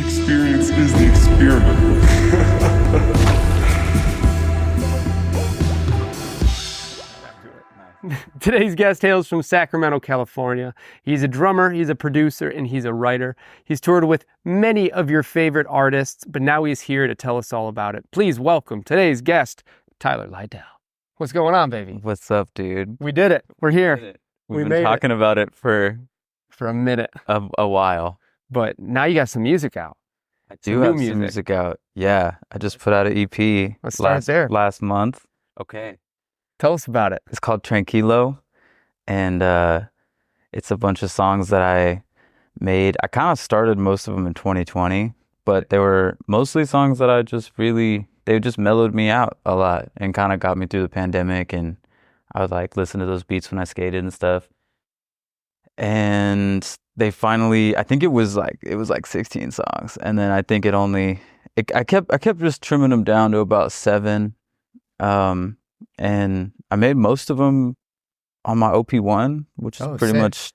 experience is the experiment. Today's guest hails from Sacramento, California. He's a drummer, he's a producer, and he's a writer. He's toured with many of your favorite artists, but now he's here to tell us all about it. Please welcome today's guest, Tyler Lydell. What's going on, baby? What's up, dude? We did it. We're here. We've been talking about it for a minute. A while. But now you got some music out. I do have some music out. Yeah, I just put out an EP last month. Okay. Tell us about it. It's called Tranquilo, and it's a bunch of songs that I made. I kind of started most of them in 2020, but they were mostly songs that they just mellowed me out a lot and kind of got me through the pandemic, and I would like listen to those beats when I skated and stuff. And they finally, I think it was like 16 songs, and then I think I kept just trimming them down to about 7. And I made most of them on my OP1, which is pretty much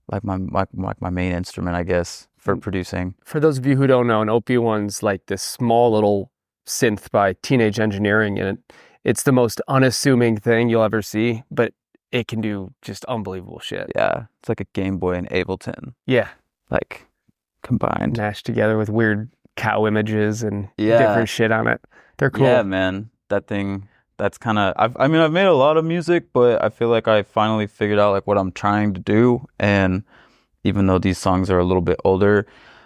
like my main instrument, I guess, for producing. For those of you who don't know, an OP1's like this small little synth by Teenage Engineering, and it's the most unassuming thing you'll ever see, but it can do just unbelievable shit. Yeah, it's like a Game Boy and Ableton. Yeah. Like, combined. Mashed together with weird cow images and different shit on it. They're cool. Yeah, man. That thing... That's kind of, I've made a lot of music, but I feel like I finally figured out like what I'm trying to do. And even though these songs are a little bit older,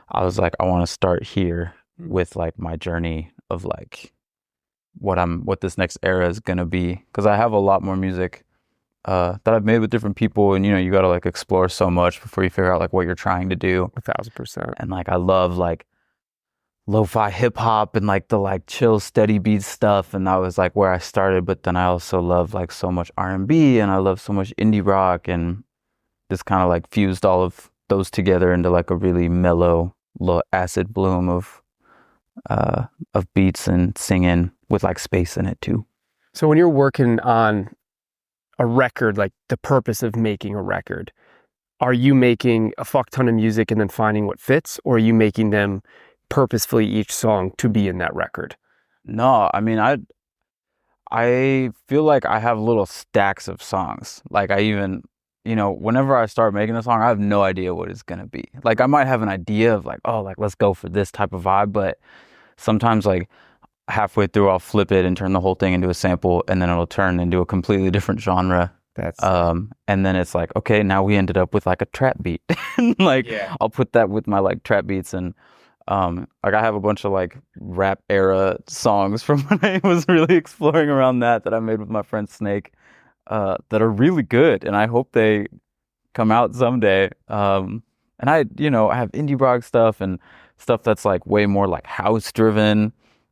I was like, I want to start here with like my journey of like what this next era is going to be. Cause I have a lot more music, that I've made with different people. And you got to like explore so much before you figure out like what you're trying to do. 1,000%. And like, I love like lo-fi hip-hop and like the like chill steady beat stuff, and that was like where I started. But then I also love like so much R&B, and I love so much indie rock, and this kind of like fused all of those together into like a really mellow acid bloom of beats and singing with like space in it too. So when you're working on a record, like the purpose of making a record, are you making a fuck ton of music and then finding what fits, or are you making them purposefully each song to be in that record? No, I mean, I feel like I have little stacks of songs. Like I even, whenever I start making a song, I have no idea what it's going to be. Like I might have an idea of like, oh, like let's go for this type of vibe. But sometimes like halfway through, I'll flip it and turn the whole thing into a sample, and then it'll turn into a completely different genre. And then it's like, okay, now we ended up with like a trap beat. I'll put that with my like trap beats, and like I have a bunch of like rap era songs from when I was really exploring around that I made with my friend Snake, that are really good, and I hope they come out someday. And I have indie rock stuff and stuff that's like way more like house driven.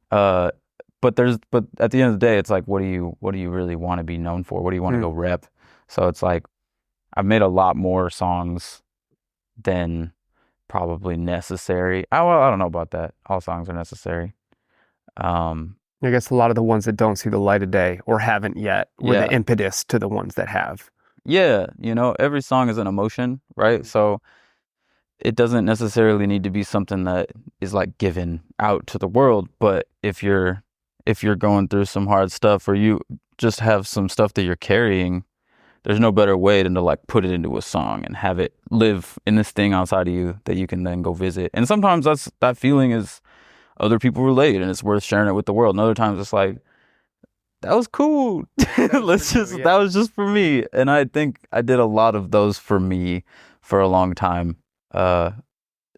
But at the end of the day, it's like, what do you really want to be known for? What do you want to go rep? So it's like, I've made a lot more songs than probably necessary. I don't know about that. All songs are necessary. I guess a lot of the ones that don't see the light of day or haven't yet were the impetus to the ones that have. Yeah, every song is an emotion, right? So it doesn't necessarily need to be something that is like given out to the world, but if you're going through some hard stuff, or you just have some stuff that you're carrying, there's no better way than to like put it into a song and have it live in this thing outside of you that you can then go visit. And sometimes that feeling is other people relate, and it's worth sharing it with the world. And other times it's like, that was cool. That was just for me. And I think I did a lot of those for me for a long time. And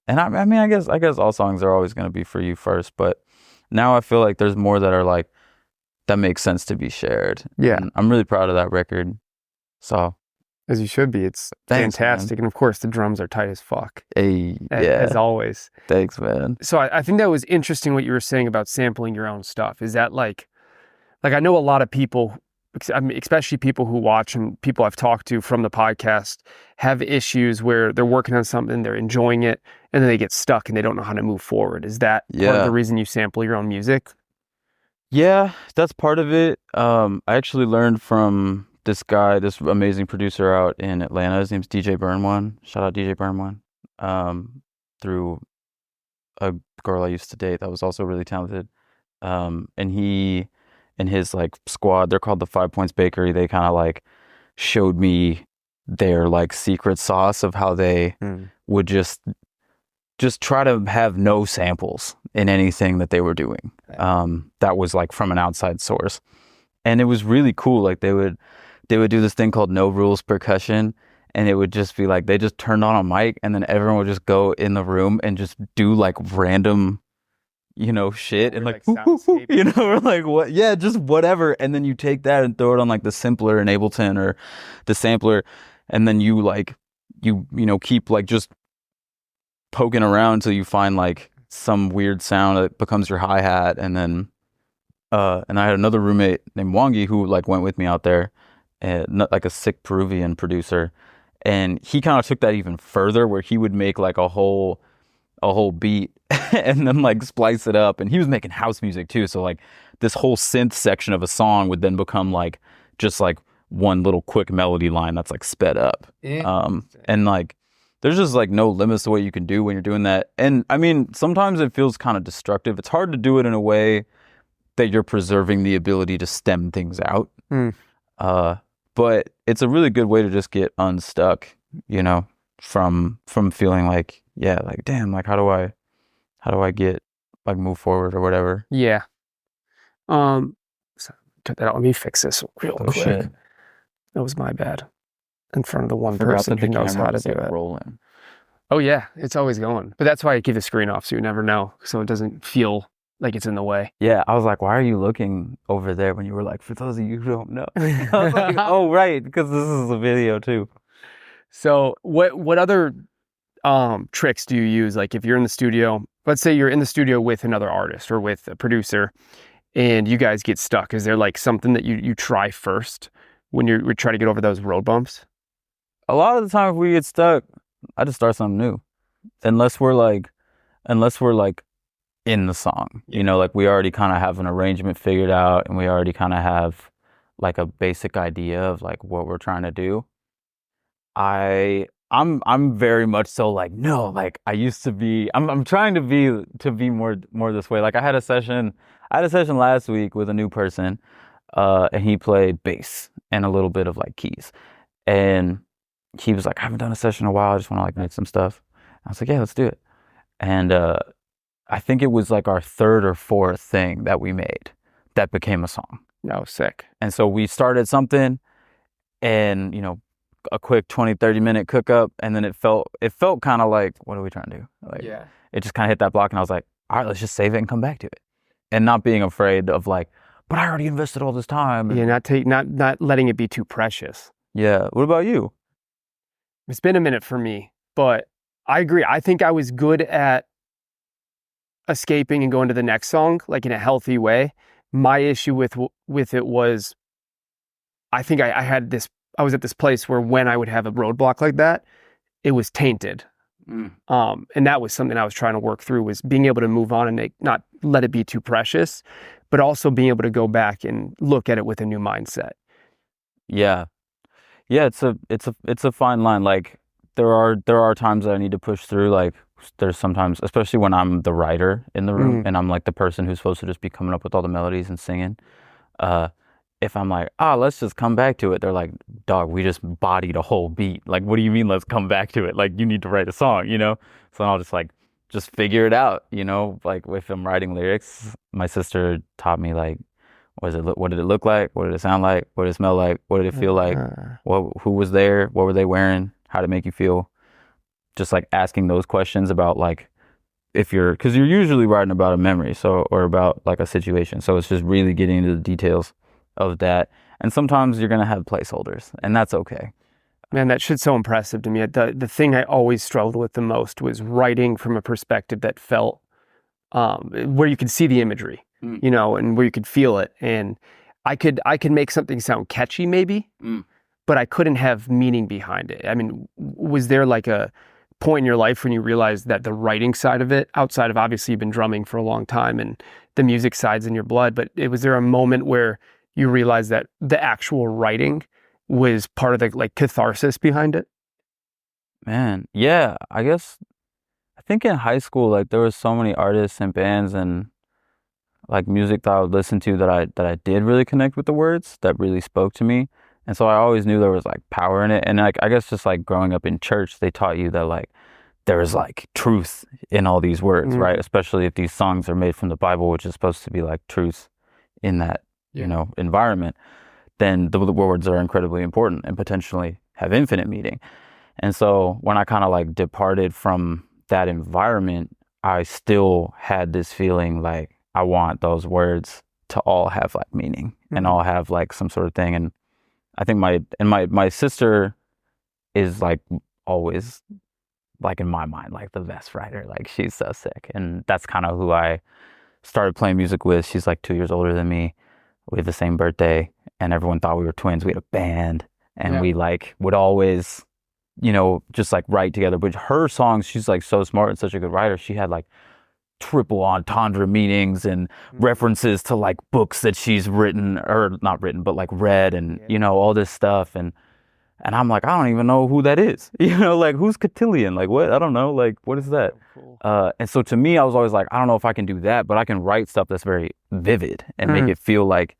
I mean, I guess all songs are always going to be for you first, but now I feel like there's more that are like, that makes sense to be shared. Yeah. And I'm really proud of that record. So, as you should be. It's fantastic. Man. And of course, the drums are tight as fuck. As always. Thanks, man. So I think that was interesting what you were saying about sampling your own stuff. Is that like I know a lot of people, especially people who watch and people I've talked to from the podcast, have issues where they're working on something, they're enjoying it, and then they get stuck and they don't know how to move forward. Is that part of the reason you sample your own music? Yeah, that's part of it. I actually learned from this guy, this amazing producer out in Atlanta. His name's DJ Burn One. Shout out DJ Burn One. Through a girl I used to date that was also really talented. And he and his like squad, they're called the 5 Points Bakery. They kind of like showed me their like secret sauce of how they would just try to have no samples in anything that they were doing. That was like from an outside source. And it was really cool. Like they would do this thing called no rules percussion, and it would just be like they just turned on a mic and then everyone would just go in the room and just do like random, you know, shit and like you know, or like what, yeah, just whatever. And then you take that and throw it on like the simpler in Ableton or the sampler, and then you like you know, keep like just poking around until you find like some weird sound that becomes your hi-hat. And then and I had another roommate named Wangi who like went with me out there, and like a sick Peruvian producer, and he kind of took that even further where he would make like a whole beat and then like splice it up. And he was making house music too, so like this whole synth section of a song would then become like just like one little quick melody line that's like sped up. And like there's just like no limits to what you can do when you're doing that. And I mean, sometimes it feels kind of destructive. It's hard to do it in a way that you're preserving the ability to stem things out. But it's a really good way to just get unstuck, you know, from feeling like, yeah, like, damn, like how do I get like move forward or whatever. Yeah. So cut that out. Let me fix this real quick. Shit. That was my bad. In front of the one Forgot person that who the knows camera how to was, do like, it. rolling. Oh yeah, it's always going. But that's why I keep the screen off, so you never know, so it doesn't feel like it's in the way. Yeah, I was like, why are you looking over there when you were like, for those of you who don't know? I was like, oh, right, because this is a video too. So what other tricks do you use? Like if you're in the studio, let's say you're in the studio with another artist or with a producer and you guys get stuck, is there like something that you try first when you're trying to get over those road bumps? A lot of the time if we get stuck, I just start something new. Unless we're like in the song, you know, like we already kind of have an arrangement figured out and we already kind of have like a basic idea of like what we're trying to do. I'm very much so like, no, like I used to be, I'm trying to be more this way. Like I had a session last week with a new person, and he played bass and a little bit of like keys. And he was like, I haven't done a session in a while. I just want to like make some stuff. I was like, yeah, let's do it. And I think it was like our third or fourth thing that we made that became a song. No, sick. And so we started something and, you know, a quick 20-30 minute cook up, and then it felt kind of like, what are we trying to do? Like, Yeah. It just kind of hit that block and I was like, all right, let's just save it and come back to it. And not being afraid of like, but I already invested all this time. Yeah, not letting it be too precious. Yeah. What about you? It's been a minute for me, but I agree. I think I was good at escaping and going to the next song, like in a healthy way. My issue with it was, I think I was at this place where when I would have a roadblock like that, it was tainted. And that was something I was trying to work through, was being able to move on and not let it be too precious, but also being able to go back and look at it with a new mindset. Yeah. Yeah, it's a fine line. Like there are times that I need to push through. Like there's sometimes, especially when I'm the writer in the room and I'm like the person who's supposed to just be coming up with all the melodies and singing. If I'm like, let's just come back to it, they're like, dog, we just bodied a whole beat. Like, what do you mean let's come back to it? Like, you need to write a song, you know? So I'll just figure it out, you know? Like, if I'm writing lyrics, my sister taught me, like, what did it look like? What did it sound like? What did it smell like? What did it feel like? Who was there? What were they wearing? How did it make you feel? Just, like, asking those questions about, like, because you're usually writing about a memory, or about, like, a situation. So it's just really getting into the details of that. And sometimes you're going to have placeholders, and that's okay. Man, that shit's so impressive to me. The thing I always struggled with the most was writing from a perspective that felt where you could see the imagery, you know, and where you could feel it. And I could make something sound catchy maybe, but I couldn't have meaning behind it. I mean, was there like a point in your life when you realized that the writing side of it, outside of obviously you've been drumming for a long time and the music side's in your blood, but was there a moment where you realize that the actual writing was part of the like catharsis behind it? Man, yeah, I think in high school, like there was so many artists and bands and like music that I would listen to that I did really connect with the words that really spoke to me. And so I always knew there was like power in it. And like I guess just like growing up in church, they taught you that like there's like truth in all these words, right? Especially if these songs are made from the Bible, which is supposed to be like truth in that, environment, then the words are incredibly important and potentially have infinite meaning. And so when I kind of like departed from that environment, I still had this feeling like I want those words to all have like meaning and all have like some sort of thing. And I think my sister is like always like in my mind, like the best writer. Like she's so sick. And that's kind of who I started playing music with. She's like 2 years older than me. We have the same birthday and everyone thought we were twins. We had a band and we like would always, just like write together. But her songs, she's like so smart and such a good writer. She had like triple entendre meanings and references to like books that she's written or not written, but like read and, all this stuff. And I'm like, I don't even know who that is. Like who's cotillion? Like what? I don't know. Like what is that? So cool. And so to me, I was always like, I don't know if I can do that, but I can write stuff that's very vivid and make it feel like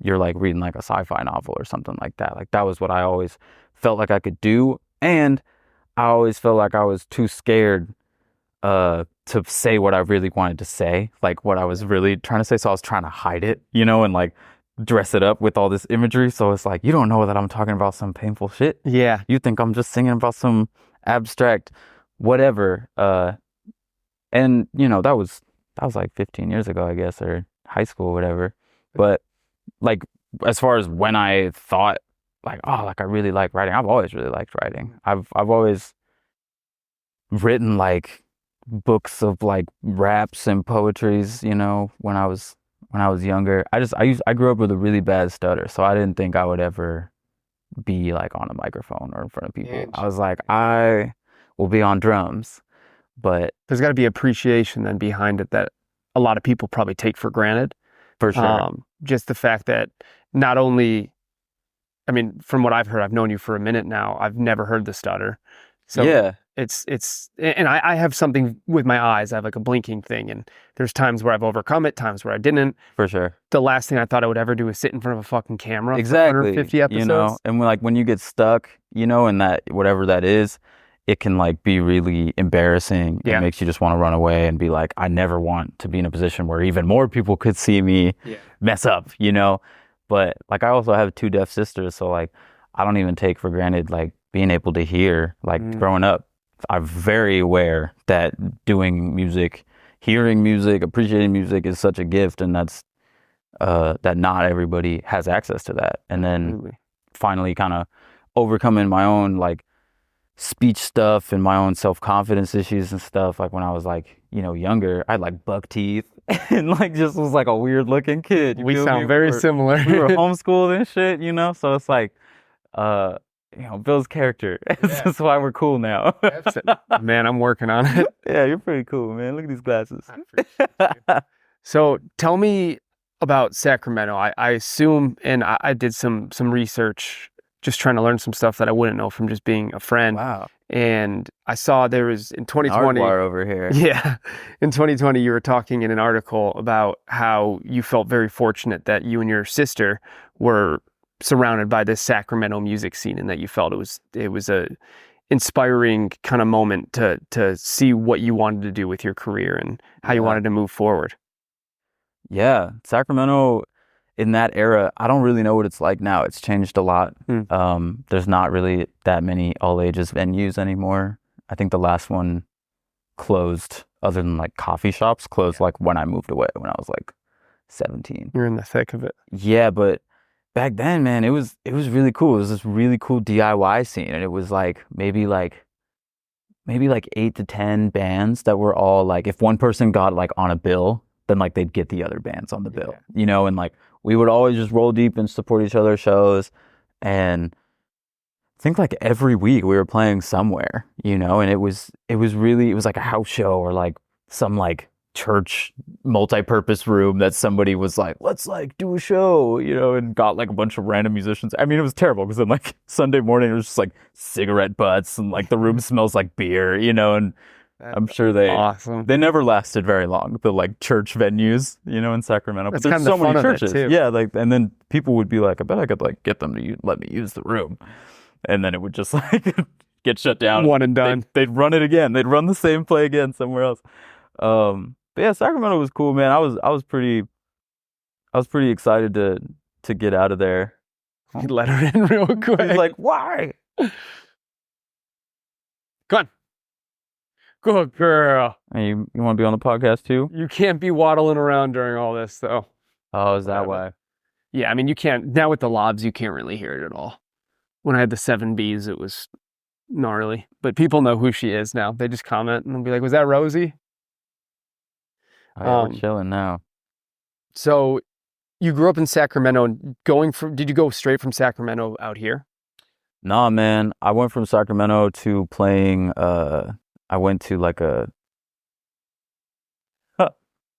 you're like reading like a sci-fi novel or something like that. Like that was what I always felt like I could do. And I always felt like I was too scared to say what I really wanted to say, like what I was really trying to say. So I was trying to hide it, and like dress it up with all this imagery. So it's like, you don't know that I'm talking about some painful shit. Yeah. You think I'm just singing about some abstract whatever. And that was like 15 years ago, I guess, or high school or whatever. But like, as far as when I thought like, oh, like I really like writing, I've always really liked writing. I've always written like books of like raps and poetries, when I was younger. I grew up with a really bad stutter, so I didn't think I would ever be like on a microphone or in front of people. I was like, I will be on drums, but There's got to be appreciation then behind it that a lot of people probably take for granted. for sure. Just the fact that not only, I mean, from what I've heard, I've known you for a minute now. I've never heard the stutter. So Yeah. and I have something with my eyes. I have like a blinking thing, and there's times where I've overcome it, times where I didn't. For sure. The last thing I thought I would ever do is sit in front of a fucking camera for Exactly. 150 episodes. And when you get stuck, and that whatever that is, it can like be really embarrassing. Yeah. It makes you just want to run away and be like, I never want to be in a position where even more people could see me mess up, But like I also have 2 deaf sisters, so like I don't even take for granted like being able to hear. Like growing up, I'm very aware that doing music, hearing music, appreciating music is such a gift, and that's that not everybody has access to that. And then finally kind of overcoming my own like speech stuff and my own self-confidence issues and stuff. Like when I was like, younger, I had like buck teeth and like just was like a weird looking kid. We sound very similar. We were homeschooled and shit, so it's like, Bill's character. That's why we're cool now. Man, I'm working on it. Yeah, you're pretty cool, man. Look at these glasses. I appreciate it. So tell me about Sacramento. I assume, and I did some research, just trying to learn some stuff that I wouldn't know from just being a friend. Wow. And I saw there was in 2020. Art over here. Yeah. In 2020, you were talking in an article about how you felt very fortunate that you and your sister were surrounded by this Sacramento music scene, and that you felt it was a inspiring kind of moment to see what you wanted to do with your career and how you wanted to move forward. Yeah, Sacramento in that era, I don't really know what it's like now. It's changed a lot. There's not really that many all ages venues anymore. I think the last one closed, other than like coffee shops, closed like when I moved away when I was like 17. You're in the thick of it. Yeah, but back then, man, it was really cool. It was this really cool DIY scene, and it was like maybe like 8 to 10 bands that were all like, if one person got like on a bill, then like they'd get the other bands on the bill, and like we would always just roll deep and support each other's shows. And I think like every week we were playing somewhere, and it was like a house show or like some like church multi-purpose room that somebody was like, let's like do a show, and got like a bunch of random musicians. I mean, it was terrible because then like Sunday morning it was just like cigarette butts and like the room smells like beer, and I'm sure they awesome. They never lasted very long. The like church venues, in Sacramento. That's but there's kind of so the fun many of it, churches. too. Yeah, like and then people would be like, I bet I could like get them to let me use the room, and then it would just like get shut down. One and done. They'd run it again. They'd run the same play again somewhere else. But yeah, Sacramento was cool, man. I was pretty excited to get out of there. You let her in real quick. He's like, why? Come on. Good girl. Hey, you want to be on the podcast too? You can't be waddling around during all this, though. Oh, is that Whatever. why? Yeah, I mean, you can't. Now with the lobs, you can't really hear it at all. When I had the 7Bs, it was gnarly. But people know who she is now. They just comment and they'll be like, was that Rosie? Oh, yeah, we're chilling now. So you grew up in Sacramento. And did you go straight from Sacramento out here? Nah, man. I went from Sacramento to playing. I went to like a. I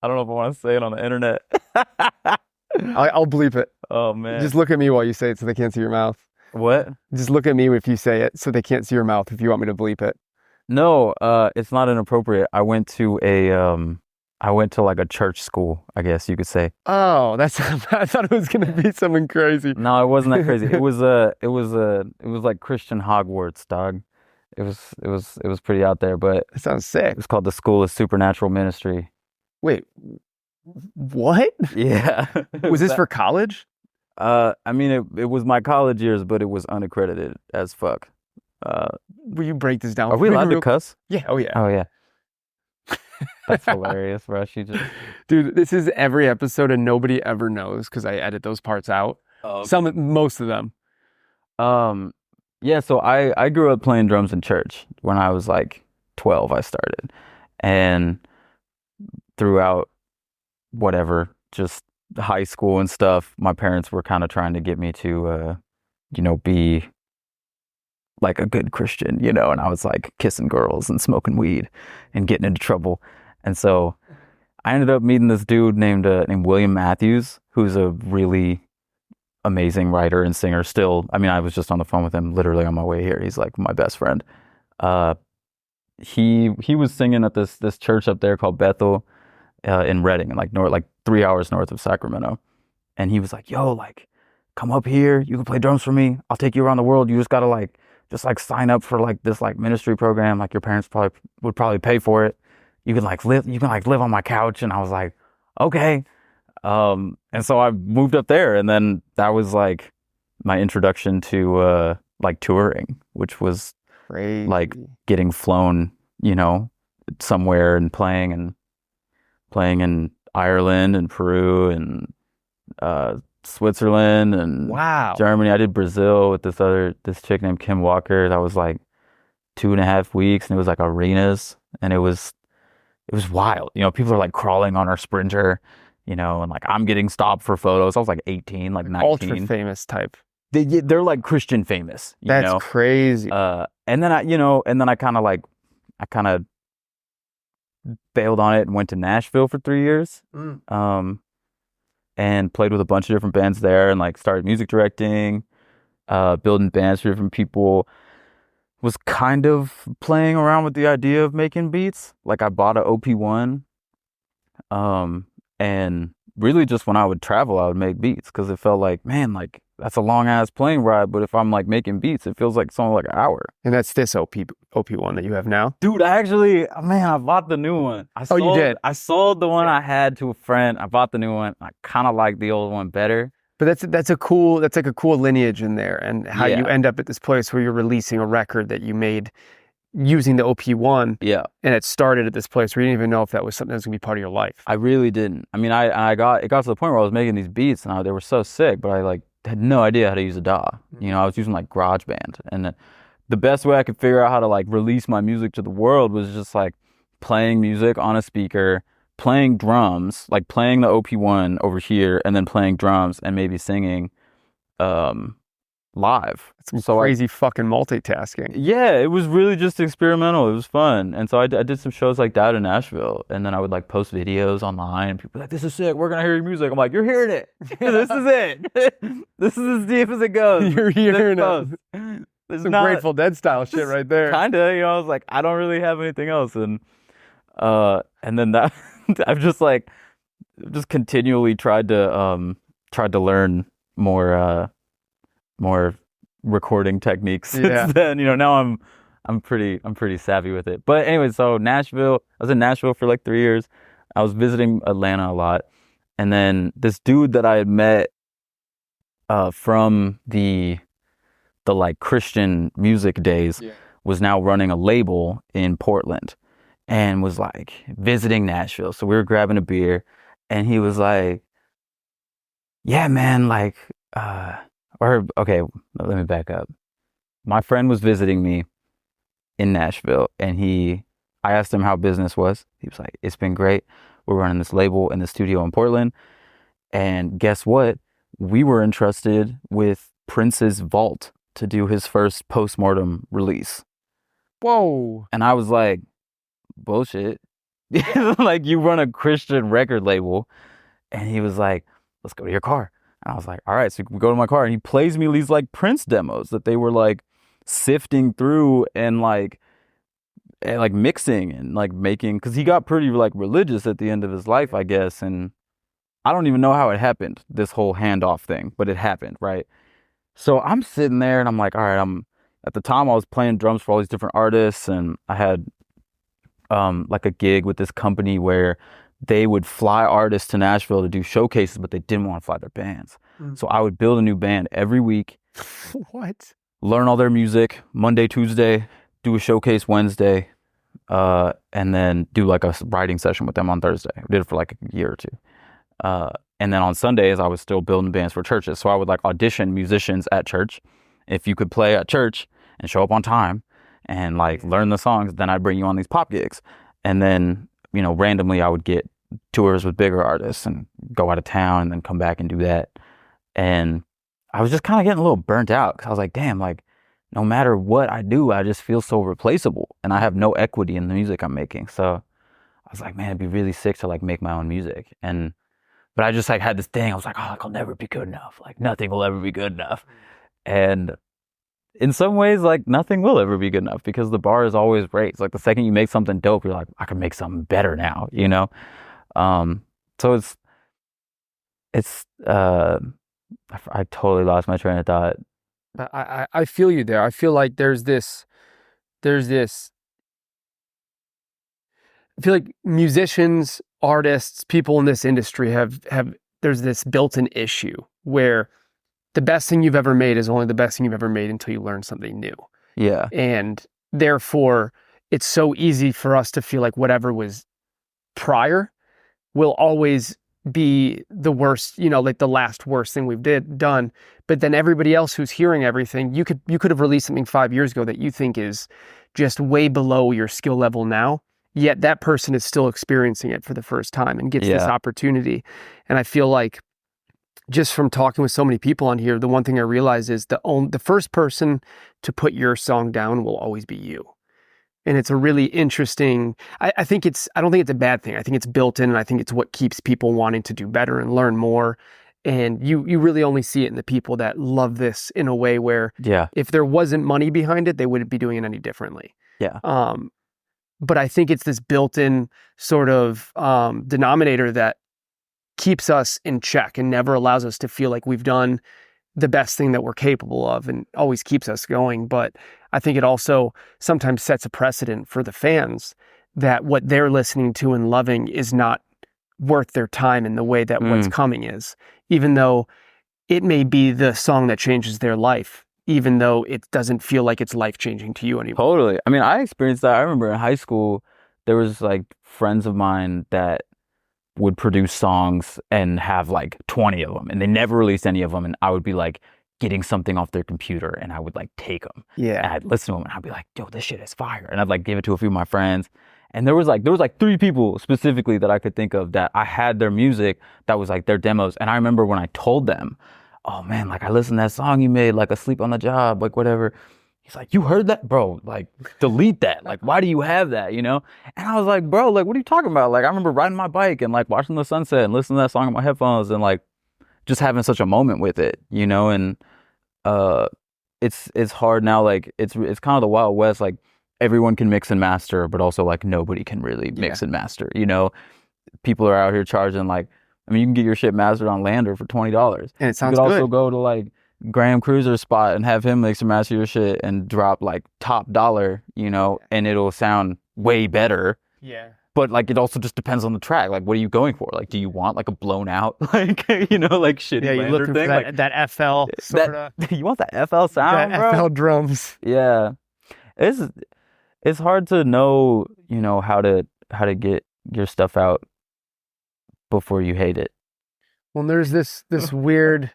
don't know if I want to say it on the internet. I'll bleep it. Oh man. Just look at me while you say it so they can't see your mouth. What? Just look at me if you say it so they can't see your mouth if you want me to bleep it. No, it's not inappropriate. I went to like a church school, I guess you could say. Oh, I thought it was gonna be something crazy. No, it wasn't that crazy. It was like Christian Hogwarts, dog. It was pretty out there, but That sounds sick. it was called the School of Supernatural Ministry. Wait, what? Yeah. Was this for college? I mean, it was my college years, but it was unaccredited as fuck. Will you break this down? Are we for me allowed to real- cuss? Yeah. Oh yeah. Oh yeah. That's hilarious, bro. She just. Dude, this is every episode and nobody ever knows because I edit those parts out. Oh. Most of them. Yeah. So I grew up playing drums in church when I was like 12. I started, and throughout whatever, just high school and stuff, my parents were kind of trying to get me to, be like a good Christian, and I was like kissing girls and smoking weed and getting into trouble. And so I ended up meeting this dude named William Matthews, who's a really amazing writer and singer still. I mean, I was just on the phone with him literally on my way here. He's like my best friend. He was singing at this church up there called Bethel in Redding, like 3 hours north of Sacramento. And he was like, yo, like, come up here. You can play drums for me. I'll take you around the world. You just gotta just sign up for like this like ministry program. Like your parents would probably pay for it. You can live on my couch. And I was like, okay. And so I moved up there, and then that was like my introduction to like touring, which was Crazy. like getting flown, somewhere and playing in Ireland and Peru and Switzerland and Wow. Germany. I did Brazil with this chick named Kim Walker. That was like 2.5 weeks, and it was like arenas, and it was wild. People are like crawling on our Sprinter, and like I'm getting stopped for photos. I was like 18, like 19. Ultra famous type. They're like Christian famous. That's crazy. And then I kind of bailed on it and went to Nashville for 3 years. And played with a bunch of different bands there, and like started music directing, building bands for different people. Was kind of playing around with the idea of making beats. Like I bought a OP1, and really just when I would travel, I would make beats because it felt like, man, like that's a long ass plane ride. But if I'm like making beats, it feels like it's only like an hour. And that's this OP1 that you have now? Dude, I bought the new one. You did? I sold the one I had to a friend. I bought the new one. I kind of like the old one better. But that's like a cool lineage in there, and how you end up at this place where you're releasing a record that you made using the OP1. Yeah. And it started at this place where you didn't even know if that was something that was gonna be part of your life. I really didn't. I mean, it got to the point where I was making these beats and they were so sick, but I like had no idea how to use a DAW. I was using like GarageBand, and the best way I could figure out how to like release my music to the world was just like playing music on a speaker, playing drums, like playing the OP1 over here, and then playing drums and maybe singing live. It's some crazy fucking multitasking. Yeah, it was really just experimental. It was fun. And so I did some shows like that in Nashville, and then I would like post videos online, and people were like, this is sick, we're gonna hear your music. I'm like, you're hearing it. This is it. This is as deep as it goes. You're hearing it. there's Some not Grateful Dead style shit right there. kinda, I was like, I don't really have anything else, and then that I've just continually tried to learn more recording techniques Yeah. since then. Now I'm pretty savvy with it. But anyway, so Nashville, I was in Nashville for like 3 years. I was visiting Atlanta a lot, and then this dude that I had met from the like Christian music days was now running a label in Portland, and was like visiting Nashville. So we were grabbing a beer, and he was like, yeah, man, like, okay, let me back up. My friend was visiting me in Nashville, and I asked him how business was. He was like, it's been great. We're running this label in the studio in Portland. And guess what? We were entrusted with Prince's vault to do his first postmortem release. Whoa. And I was like, bullshit. Like, you run a Christian record label. And he was like, let's go to your car. And I was like, all right. So we go to my car, and he plays me these like Prince demos that they were like sifting through and like mixing and like making, because he got pretty like religious at the end of his life, I guess. And I don't even know how it happened, this whole handoff thing, but it happened, right? So I'm sitting there, and I'm like, all right, at the time I was playing drums for all these different artists, and I had like a gig with this company where they would fly artists to Nashville to do showcases, but they didn't want to fly their bands. So I would build a new band every week. What? Learn all their music Monday, Tuesday, do a showcase Wednesday, and then do like a writing session with them on Thursday. I did it for like a year or two. And then on Sundays, I was still building bands for churches. So I would like audition musicians at church. If you could play at church and show up on time and like learn the songs, then I'd bring you on these pop gigs. And then, randomly I would get tours with bigger artists and go out of town and then come back and do that. And I was just kind of getting a little burnt out, because I was like, damn, like no matter what I do, I just feel so replaceable, and I have no equity in the music I'm making. So I was like, man, it'd be really sick to like make my own music. But I just like had this thing. I was like, oh, like, I'll never be good enough. Like nothing will ever be good enough. And in some ways, like nothing will ever be good enough, because the bar is always raised. Like the second you make something dope, you're like, I can make something better now, So I totally lost my train of thought. I feel you there. I feel like there's this, I feel like musicians, artists, people in this industry there's this built-in issue where the best thing you've ever made is only the best thing you've ever made until you learn something new. Yeah. And therefore, it's so easy for us to feel like whatever was prior will always be the worst, like the last worst thing we've done. But then everybody else who's hearing everything, you could have released something 5 years ago that you think is just way below your skill level now, yet that person is still experiencing it for the first time and gets this opportunity. And I feel like, just from talking with so many people on here, the one thing I realize is the first person to put your song down will always be you. And it's a really interesting, I don't think it's a bad thing. I think it's built in, and I think it's what keeps people wanting to do better and learn more. And you really only see it in the people that love this in a way where if there wasn't money behind it, they wouldn't be doing it any differently. Yeah. But I think it's this built-in sort of denominator that keeps us in check and never allows us to feel like we've done the best thing that we're capable of, and always keeps us going. But I think it also sometimes sets a precedent for the fans that what they're listening to and loving is not worth their time in the way that what's coming is, even though it may be the song that changes their life, even though it doesn't feel like it's life-changing to you anymore. Totally. I mean, I experienced that. I remember in high school, there was like friends of mine that would produce songs and have like 20 of them, and they never released any of them. And I would be like getting something off their computer, and I would like take them. Yeah. And I'd listen to them, and I'd be like, yo, this shit is fire. And I'd like give it to a few of my friends. And there was like 3 people specifically that I could think of that I had their music that was like their demos. And I remember when I told them, oh man, like I listened to that song you made, like Asleep on the Job, like whatever. He's like, you heard that? Bro, like delete that. Like, why do you have that, And I was like, bro, like, what are you talking about? Like, I remember riding my bike and like watching the sunset and listening to that song on my headphones and like just having such a moment with it, And it's hard now. Like it's kind of the Wild West. Like everyone can mix and master, but also like nobody can really mix and master. You know, people are out here charging like, I mean, you can get your shit mastered on Lander for $20, and it sounds you could good. also go to like Graham Cruiser's spot and have him mix and master your shit and drop like top dollar, you know, and it'll sound way better. Yeah. But like it also just depends on the track. Like, what are you going for? Like, do you want like a blown out, like you know, like shitty Yeah, you're Lander looking thing? for Like that FL sort of. you want that FL sound, That bro? FL drums. Yeah, it's hard to know, you know, how to get your stuff out before you hate it. Well, there's this weird.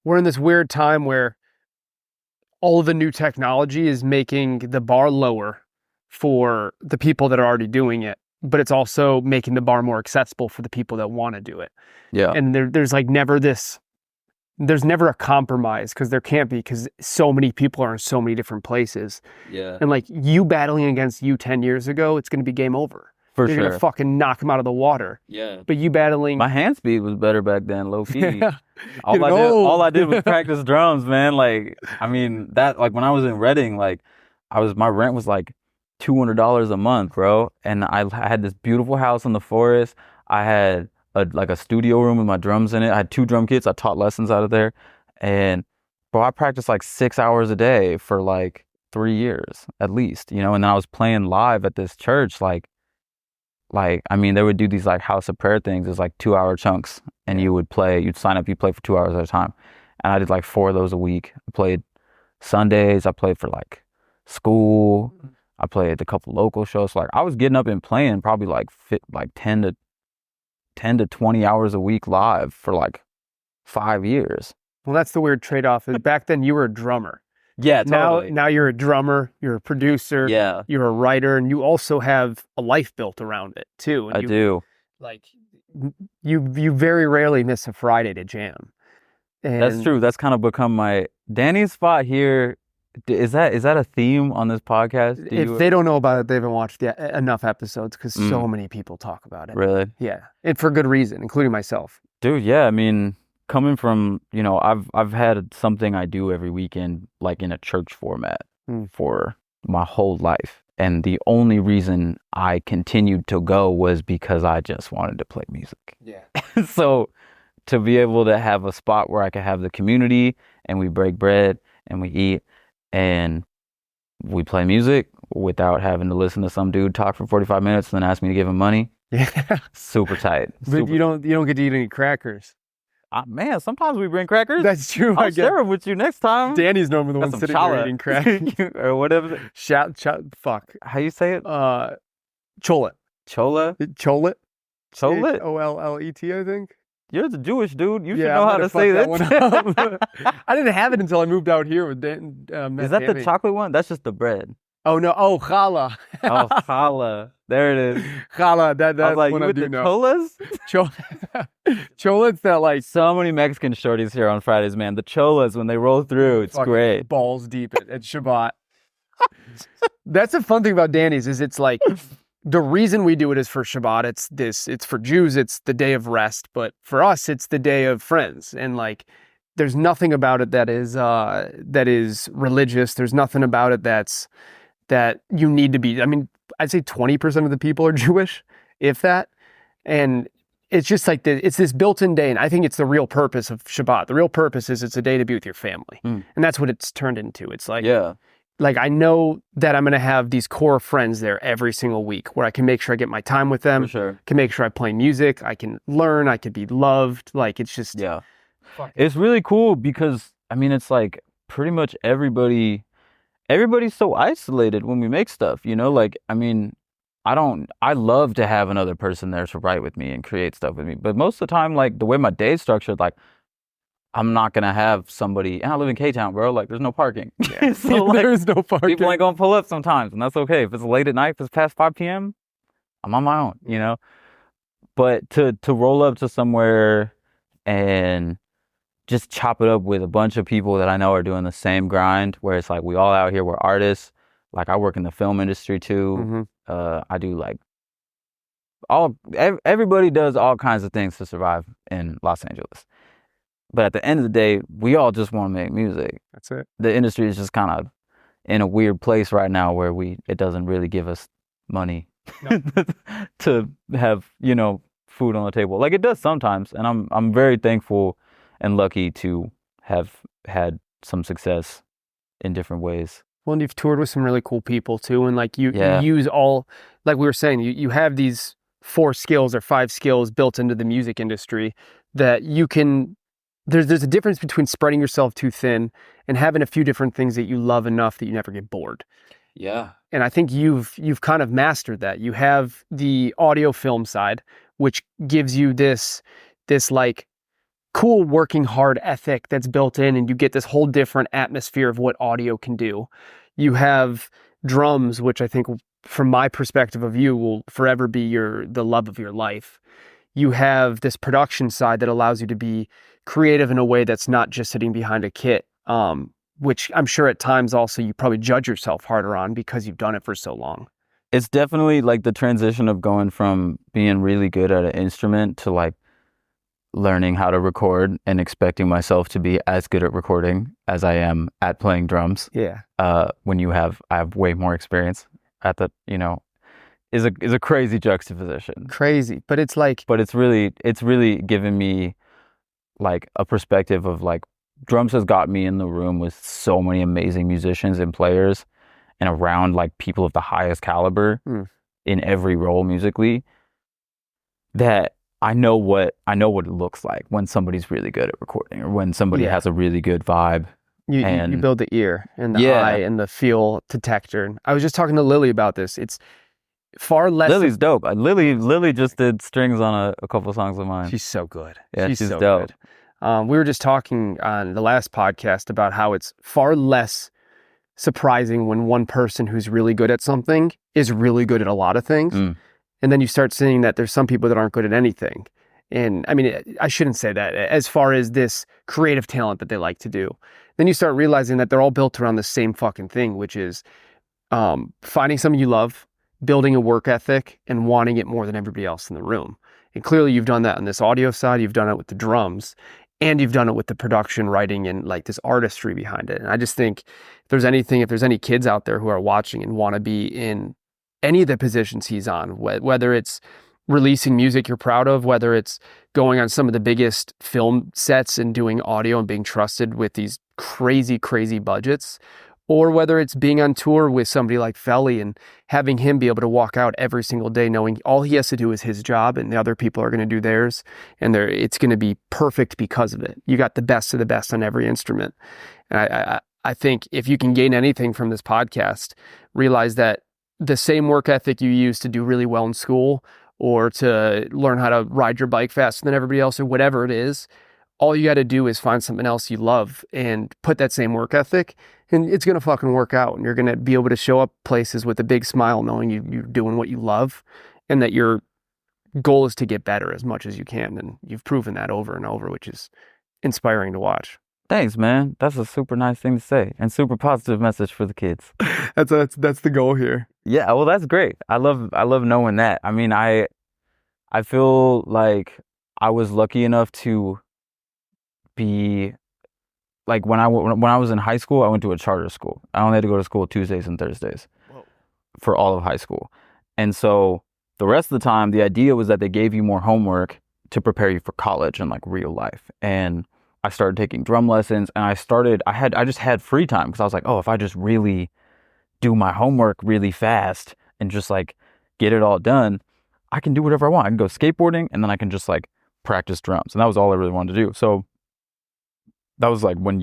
We're in this weird time where all the new technology is making the bar lower for the people that are already doing it, but it's also making the bar more accessible for the people that want to do it. Yeah, And there's like never there's never a compromise, because there can't be, because so many people are in so many different places. yeah, And like you battling against you 10 years ago, it's going to be game over. for You're sure. going to fucking knock them out of the water. Yeah, But you battling. my hand speed was better back then, low key. Yeah. All I did was practice drums, man. Like, I mean, that like when I was in Reading, like my rent was like $200 a month, bro. And I had this beautiful house in the forest. I had a studio room with my drums in it. I had 2 drum kits. I taught lessons out of there. And bro, I practiced like 6 hours a day for like 3 years at least, you know, and then I was playing live at this church, like I mean, they would do these like house of prayer things. It's like 2-hour chunks, and you'd sign up, you play for 2 hours at a time. And I did like 4 of those a week. I played Sundays. I played for like school. I played a couple local shows. So, like I was getting up and playing probably like 10 to 20 hours a week live for like 5 years. Well, that's the weird trade-off. Is back then you were a drummer. Yeah, totally. Now you're a drummer, you're a producer, Yeah, you're a writer, and you also have a life built around it too. And I do. Like you very rarely miss a Friday to jam. And That's true. That's kind of become my Danny's spot here. Is that a theme on this podcast? If they don't know about it, they haven't watched enough episodes, because so many people talk about it. Really? Yeah, and for good reason, including myself. Dude, yeah. I mean, coming from, you know, I've had something I do every weekend, like in a church format for my whole life. And the only reason I continued to go was because I just wanted to play music. Yeah. So to be able to have a spot where I could have the community and we break bread and we eat and we play music without having to listen to some dude talk for 45 minutes and then ask me to give him money. Yeah. Super tight. But you don't get to eat any crackers. Man, sometimes we bring crackers. That's true. I'll share them with you next time. Danny's normally the Got one some sitting there challah. eating crackers. Or whatever. Fuck. How you say it? Cholet. Chola? Cholet. Cholet? Chollet, I think. You're the Jewish dude. You should Yeah, know I how might to have say fucked that. one up. I didn't have it until I moved out here with Dan. Is that the chocolate one? That's just the bread. Oh no! Oh, challah. Oh, challah. There it is. Challah. That's I was like, one you I with do the know. cholas? Cholet's that like So many Mexican shorties here on Fridays, man. The cholas, when they roll through, it's fucking great. balls deep at Shabbat. That's the fun thing about Danny's, is it's like the reason we do it is for Shabbat. It's for Jews, it's the day of rest, but for us, it's the day of friends. And like, there's nothing about it that is religious. There's nothing about it that you need to be. I mean, I'd say 20% of the people are Jewish, if that. And it's just like it's this built-in day. And I think it's the real purpose of Shabbat. The real purpose is it's a day to be with your family. And that's what it's turned into. It's like, Yeah. like I know that I'm going to have these core friends there every single week, where I can make sure I get my time with them. For sure. Can make sure I play music. I can learn. I could be loved. Like, it's just, Yeah. It's really cool because, I mean, it's like pretty much everybody's so isolated when we make stuff, you know? Like, I mean, I love to have another person there to write with me and create stuff with me. But most of the time, like, the way my day's structured, like, I'm not going to have somebody, and I live in K-Town, bro, like, there's no parking. yeah. So, like, There's no parking. people ain't going to pull up sometimes, and that's okay. If it's late at night, if it's past 5 p.m., I'm on my own, you know? But to roll up to somewhere and just chop it up with a bunch of people that I know are doing the same grind, where it's like we all out here, we're artists. Like, I work in the film industry too. I do like everybody does all kinds of things to survive in Los Angeles. But at the end of the day, we all just want to make music. That's it. The industry is just kind of in a weird place right now where it doesn't really give us money to have, food on the table. Like it does sometimes, and I'm very thankful and lucky to have had some success in different ways. Well, and you've toured with some really cool people too, and like you Yeah. use all, like we were saying, you have these 4 skills or 5 skills built into the music industry that you can. There's a difference between spreading yourself too thin and having a few different things that you love enough that you never get bored. Yeah. And I think you've kind of mastered that. You have the audio film side, which gives you this like cool working hard ethic that's built in, and you get this whole different atmosphere of what audio can do. You have drums, which I think from my perspective of you will forever be the love of your life. You have this production side that allows you to be creative in a way that's not just sitting behind a kit, which I'm sure at times also you probably judge yourself harder on because you've done it for so long. It's definitely like the transition of going from being really good at an instrument to like learning how to record and expecting myself to be as good at recording as I am at playing drums. Yeah. When I have way more experience at the, is a crazy juxtaposition. Crazy. But it's like, But it's really given me like a perspective of like drums has got me in the room with so many amazing musicians and players and around like people of the highest caliber in every role musically, that I know what it looks like when somebody's really good at recording or when somebody has a really good vibe. You build the ear and the eye and the feel detector. I was just talking to Lily about this. It's far less. Lily's dope. Lily just did strings on a couple songs of mine. She's so good. Yeah, she's so dope. Good. We were just talking on the last podcast about how it's far less surprising when one person who's really good at something is really good at a lot of things. And then you start seeing that there's some people that aren't good at anything. And I mean, I shouldn't say that as far as this creative talent that they like to do. Then you start realizing that they're all built around the same fucking thing, which is finding something you love, building a work ethic, and wanting it more than everybody else in the room. And clearly you've done that on this audio side, you've done it with the drums, and you've done it with the production, writing, and like this artistry behind it. And I just think if there's any kids out there who are watching and want to be in any of the positions he's on, whether it's releasing music you're proud of, whether it's going on some of the biggest film sets and doing audio and being trusted with these crazy, crazy budgets, or whether it's being on tour with somebody like Felly and having him be able to walk out every single day knowing all he has to do is his job and the other people are going to do theirs, and it's going to be perfect because of it. You got the best of the best on every instrument. And I think if you can gain anything from this podcast, realize that the same work ethic you use to do really well in school or to learn how to ride your bike faster than everybody else or whatever it is, all you got to do is find something else you love and put that same work ethic, and it's going to fucking work out. And you're going to be able to show up places with a big smile knowing you're doing what you love and that your goal is to get better as much as you can. And you've proven that over and over, which is inspiring to watch. Thanks, man. That's a super nice thing to say and super positive message for the kids. That's the goal here. Yeah, well, that's great. I love knowing that. I mean, I feel like I was lucky enough to be like when I was in high school, I went to a charter school. I only had to go to school Tuesdays and Thursdays for all of high school. And so the rest of the time, the idea was that they gave you more homework to prepare you for college and like real life. And I started taking drum lessons, and I just had free time because I was like, oh, if I just really do my homework really fast and just like get it all done, I can do whatever I want. I can go skateboarding, and then I can just like practice drums. And that was all I really wanted to do. So that was like when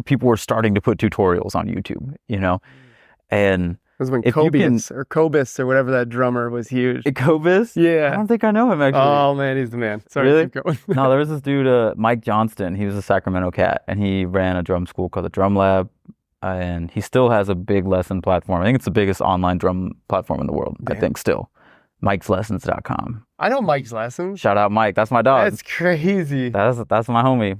people were starting to put tutorials on YouTube, and it was when Cobus or whatever that drummer was huge. Cobus? Yeah. I don't think I know him actually. Oh man, he's the man. Sorry, really? keep going. No, there was this dude, Mike Johnston. He was a Sacramento cat, and he ran a drum school called the Drum Lab. And he still has a big lesson platform. I think it's the biggest online drum platform in the world. Damn. I think still. Mike'sLessons.com. I know Mike's Lessons. Shout out Mike. That's my dog. That's crazy. That's my homie.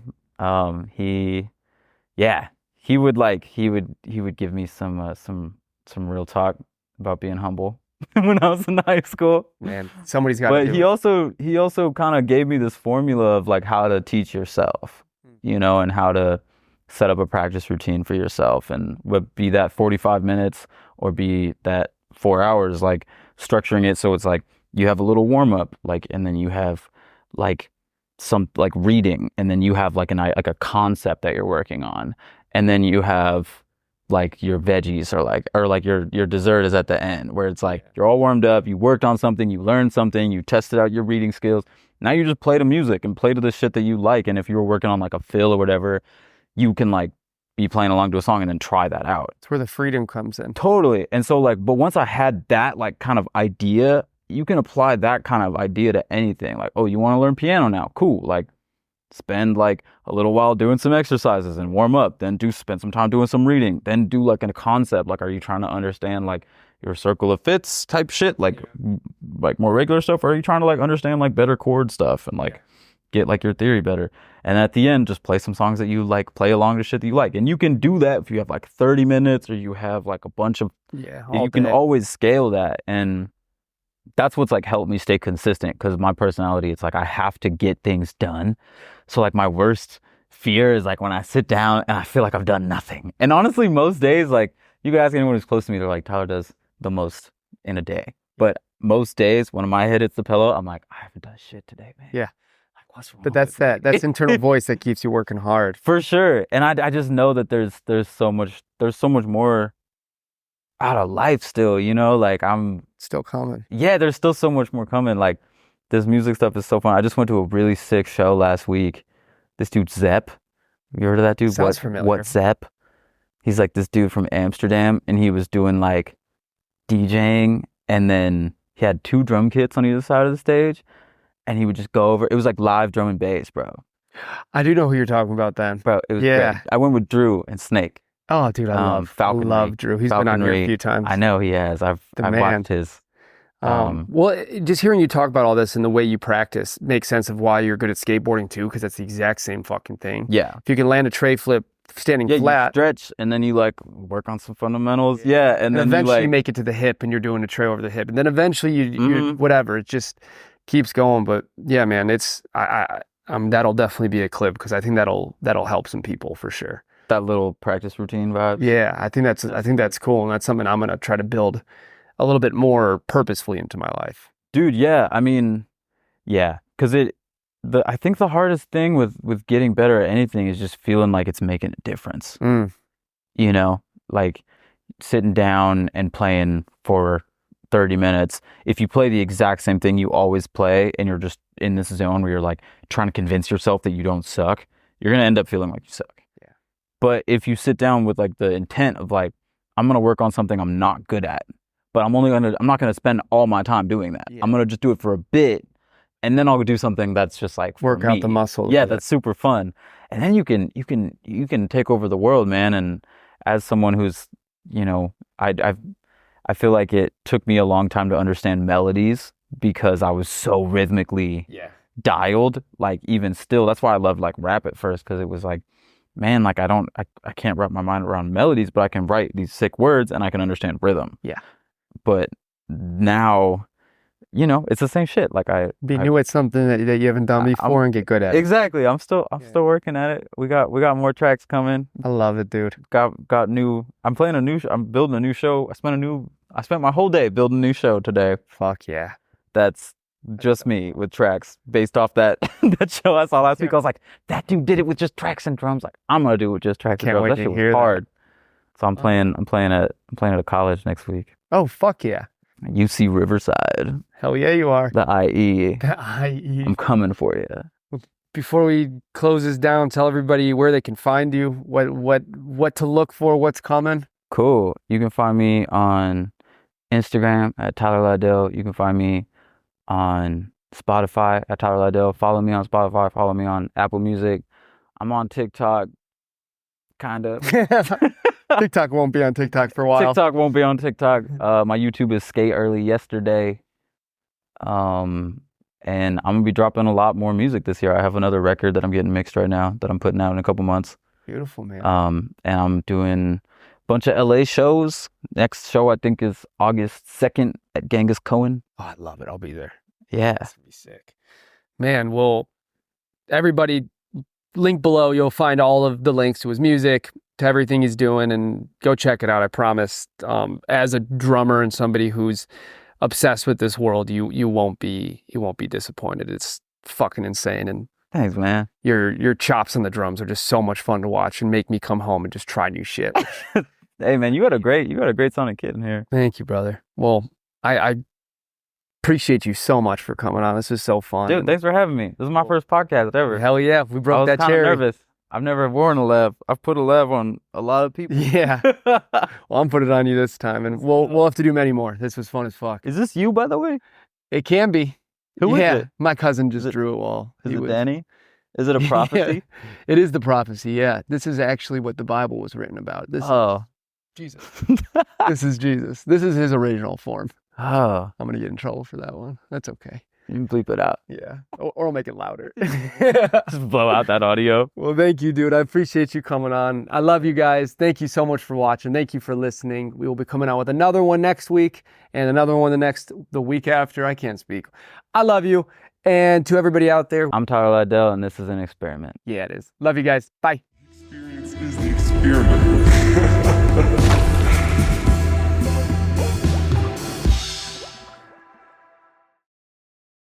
He would give me some real talk about being humble when I was in high school. Man, somebody's got to But do he also kind of gave me this formula of like how to teach yourself, you know, and how to set up a practice routine for yourself, and be that 45 minutes or be that 4 hours, like structuring it so it's like you have a little warm up, like, and then you have like some like reading, and then you have like a concept that you're working on, and then you have like your veggies or like your dessert is at the end, where it's like you're all warmed up, you worked on something, you learned something, you tested out your reading skills. Now you just play the music and play to the shit that you like. And if you were working on like a fill or whatever, you can like be playing along to a song and then try that out. It's where the freedom comes in. Totally. And so like, but once I had that like kind of idea, you can apply that kind of idea to anything. Like, oh, you want to learn piano now? Cool. Like, spend like a little while doing some exercises and warm up, then spend some time doing some reading, then do like a concept. Like, are you trying to understand like your circle of fifths type shit, like more regular stuff? Or are you trying to like understand like better chord stuff and like get like your theory better? And at the end, just play some songs that you like, play along to shit that you like. And you can do that if you have like 30 minutes or you have like a bunch of, you can always scale that. And that's what's like helped me stay consistent, because my personality, it's like I have to get things done. So like my worst fear is like when I sit down and I feel like I've done nothing. And honestly, most days, like you can ask anyone who's close to me, they're like, Tyler does the most in a day. But most days when my head hits the pillow, I'm like, I haven't done shit today, man. Yeah. Like, what's wrong? But that's internal voice that keeps you working hard. For sure. And I just know that there's so much more out of life still, you know, like I'm still coming. Yeah, there's still so much more coming. Like this music stuff is so fun. I just went to a really sick show last week. This dude Zepp. Have you heard of that dude? Sounds familiar. What Zepp? He's like this dude from Amsterdam, and he was doing like DJing, and then he had 2 drum kits on either side of the stage, and he would just go over. It was like live drum and bass, bro. I do know who you're talking about then. Bro, it was great. I went with Drew and Snake. Oh, dude, I love Drew. He's been on here a few times. I know he has. I've watched his. Well, just hearing you talk about all this and the way you practice makes sense of why you're good at skateboarding too, because that's the exact same fucking thing. Yeah. If you can land a tray flip standing flat, you stretch, and then you like work on some fundamentals. Yeah, and then eventually you make it to the hip, and you're doing a tray over the hip, and then eventually you whatever. It just keeps going. But yeah, man, it's that'll definitely be a clip, because I think that'll help some people for sure. That little practice routine vibe. Yeah, I think that's cool, and that's something I'm gonna try to build a little bit more purposefully into my life. Dude, yeah, I mean, yeah, because I think the hardest thing with getting better at anything is just feeling like it's making a difference. You know, like sitting down and playing for 30 minutes. If you play the exact same thing you always play, and you're just in this zone where you're like trying to convince yourself that you don't suck, you're gonna end up feeling like you suck. But if you sit down with like the intent of like, I'm going to work on something I'm not good at, but I'm not going to spend all my time doing that. I'm going to just do it for a bit, and then I'll do something that's just like work out the muscle. Yeah, that's super fun. And then you can take over the world, man. And as someone who's, you know, I feel like it took me a long time to understand melodies, because I was so rhythmically dialed. Like even still, that's why I loved like rap at first, because it was like, man, like I can't wrap my mind around melodies, but I can write these sick words and I can understand rhythm. Yeah. But now, you know, it's the same shit. Like be new at something that you haven't done before and get good at it. Exactly. I'm still working at it. We got more tracks coming. I love it, dude. Got new. I'm building a new show. I spent my whole day building a new show today. Fuck yeah. That's just me with tracks based off that show I saw last week. I was like, that dude did it with just tracks and drums. Like, I'm gonna do it with just tracks and drums. That shit was hard. So I'm playing at a college next week. Oh fuck yeah. UC Riverside. Hell yeah, you are. The IE. The IE. I'm coming for you. Before we close this down, tell everybody where they can find you, what to look for, what's coming. Cool. You can find me on Instagram at Tyler Lydell. You can find me on Spotify at Tyler Lydell. Follow me on Spotify. Follow me on Apple Music. I'm on TikTok, kind of. TikTok won't be on TikTok for a while. TikTok won't be on TikTok. My YouTube is Skate Early Yesterday. And I'm gonna be dropping a lot more music this year. I have another record that I'm getting mixed right now that I'm putting out in a couple months. Beautiful, man. And I'm doing bunch of LA shows. Next show I think is August 2nd at Genghis Cohen. Oh, I love it. I'll be there. Yeah. That's gonna be sick. Man, well, everybody, link below. You'll find all of the links to his music, to everything he's doing, and go check it out. I promise. As a drummer and somebody who's obsessed with this world, you won't be disappointed. It's fucking insane, and Thanks, man. your chops on the drums are just so much fun to watch and make me come home and just try new shit. Hey, man, you got a great sounding kid in here. Thank you, brother. Well, I appreciate you so much for coming on. This is so fun. Dude, thanks for having me. This is my first podcast ever. Hell yeah, we I broke was that kind of cherry. nervous. I've never worn a lev. I've put a lev on a lot of people. Yeah. Well, I'm putting it on you this time, and we'll have to do many more. This was fun as fuck. Is this you, by the way? It can be. Who is yeah, it? my cousin just drew it all. Is He it was- Danny? Is it a prophecy? Yeah, it is the prophecy. Yeah, this is actually what the Bible was written about. This Oh. Jesus. This is Jesus. This is his original form. Oh. I'm gonna get in trouble for that one. That's okay. You can bleep it out. Yeah, or I'll make it louder. Just blow out that audio. Well, thank you, dude. I appreciate you coming on. I love you guys. Thank you so much for watching. Thank you for listening. We will be coming out with another one next week and another one the week after. I can't speak. I love you. And to everybody out there, I'm Tyler Lydell, and this is an experiment. yeah, it is. Love you guys. Bye. Experience is the experiment.